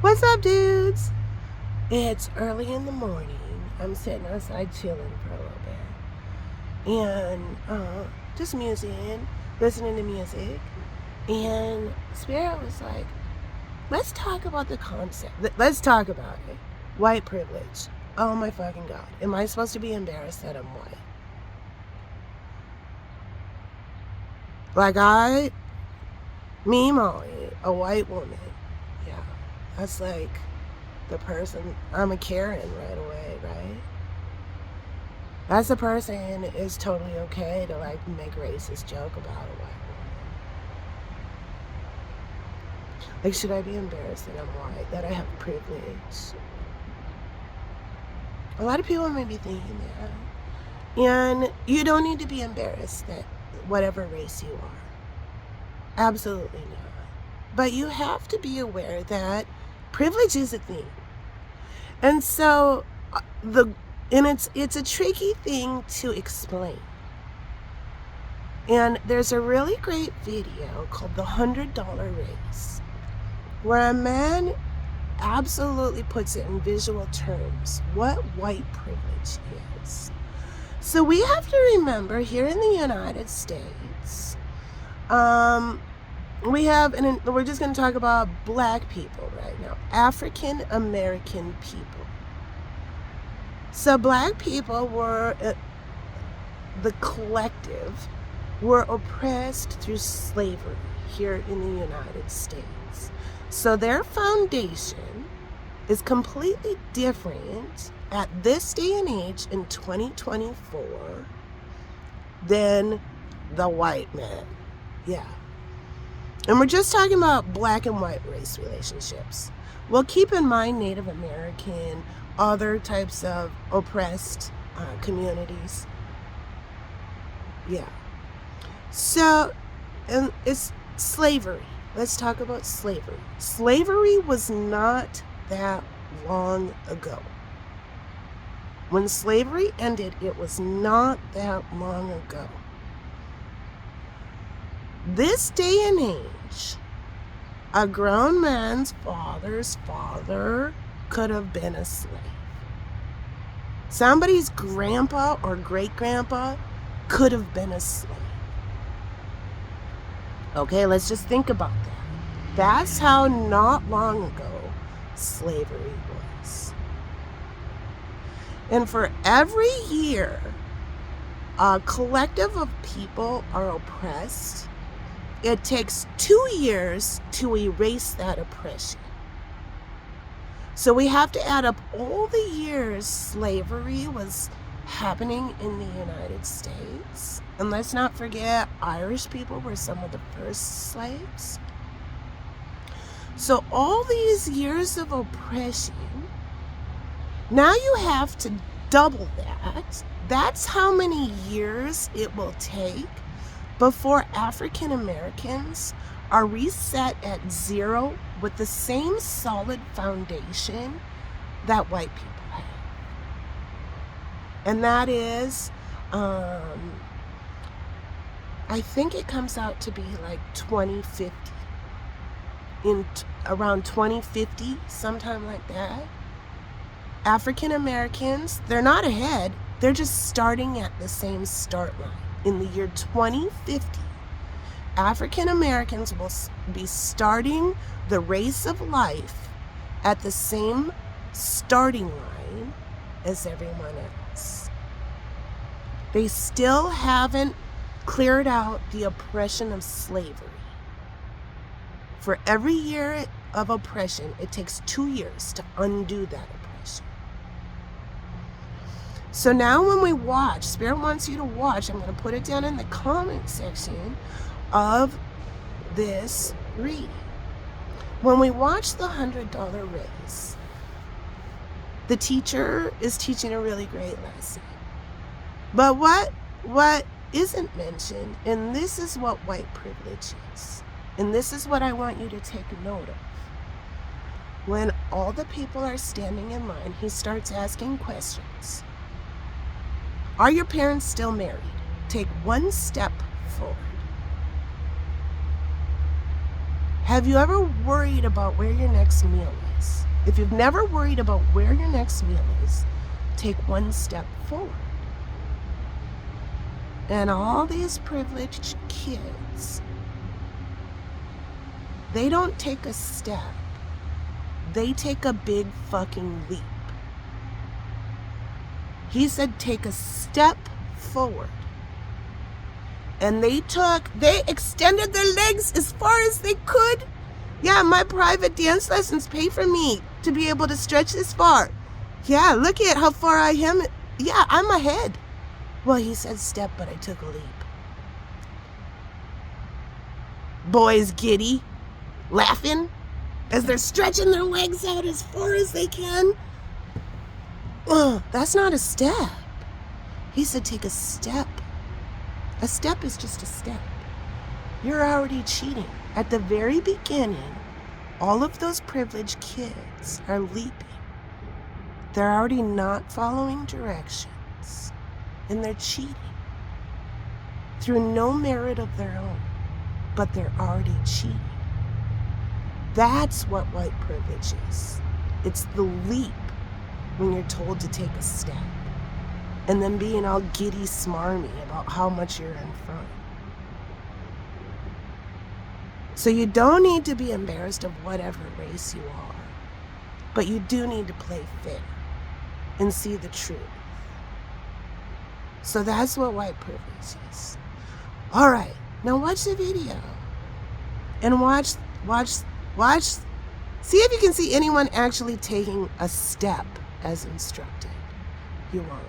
What's up, dudes? It's early in the morning. I'm sitting outside chilling for a little bit. And just musing, listening to music. And Spirit was like, let's talk about the concept. Let's talk about it. White privilege. Oh my fucking God. Am I supposed to be embarrassed that I'm white? Like me, Molly, a white woman. Yeah. That's like the person, I'm a Karen right away, right? That's the person is totally okay to like make a racist joke about a white woman. Like, should I be embarrassed that I'm white, that I have privilege? A lot of people may be thinking that. And you don't need to be embarrassed that whatever race you are. Absolutely not. But you have to be aware that privilege is a thing. And so it's a tricky thing to explain. And there's a really great video called The $100 Race, where a man absolutely puts it in visual terms what white privilege is. So we have to remember here in the United States, we're just going to talk about black people right now, African American people. So black people were, the collective, were oppressed through slavery here in the United States. So their foundation is completely different at this day and age in 2024 than the white man. Yeah. And we're just talking about black and white race relationships. Well, keep in mind Native American, other types of oppressed communities. Yeah. So, and it's slavery. Let's talk about slavery. Slavery was not that long ago. When slavery ended, it was not that long ago. This day and age, a grown man's father's father could have been a slave. Somebody's grandpa or great-grandpa could have been a slave. Okay, let's just think about that. That's how not long ago slavery was. And for every year a collective of people are oppressed, it takes 2 years to erase that oppression. So we have to add up all the years slavery was happening in the United States. And let's not forget, Irish people were some of the first slaves. So all these years of oppression, now you have to double that. That's how many years it will take before African Americans are reset at zero with the same solid foundation that white people have. And that is, I think it comes out to be like 2050. Around 2050, sometime like that. African Americans, they're not ahead, they're just starting at the same start line. In the year 2050, African Americans will be starting the race of life at the same starting line as everyone else. They still haven't cleared out the oppression of slavery. For every year of oppression, it takes 2 years to undo that oppression. So now when we watch, Spirit wants you to watch, I'm going to put it down in the comment section of this reading. When we watch the $100 Race, the teacher is teaching a really great lesson. But what isn't mentioned, and this is what white privilege is, and this is what I want you to take note of. When all the people are standing in line, he starts asking questions. Are your parents still married? Take one step forward. Have you ever worried about where your next meal is? If you've never worried about where your next meal is, take one step forward. And all these privileged kids, they don't take a step. They take a big fucking leap. He said take a step forward. And they extended their legs as far as they could. Yeah, my private dance lessons pay for me to be able to stretch this far. Yeah, look at how far I am. Yeah, I'm ahead. Well, he said step, but I took a leap. Boys giddy, laughing as they're stretching their legs out as far as they can. That's not a step. He said take a step. A step is just a step. You're already cheating. At the very beginning, all of those privileged kids are leaping. They're already not following directions, and they're cheating through no merit of their own, but they're already cheating. That's what white privilege is. It's the leap when you're told to take a step, and then being all giddy smarmy about how much you're in front. So you don't need to be embarrassed of whatever race you are, but you do need to play fair and see the truth. So that's what white privilege is. All right, now watch the video and watch, see if you can see anyone actually taking a step as instructed. You won't.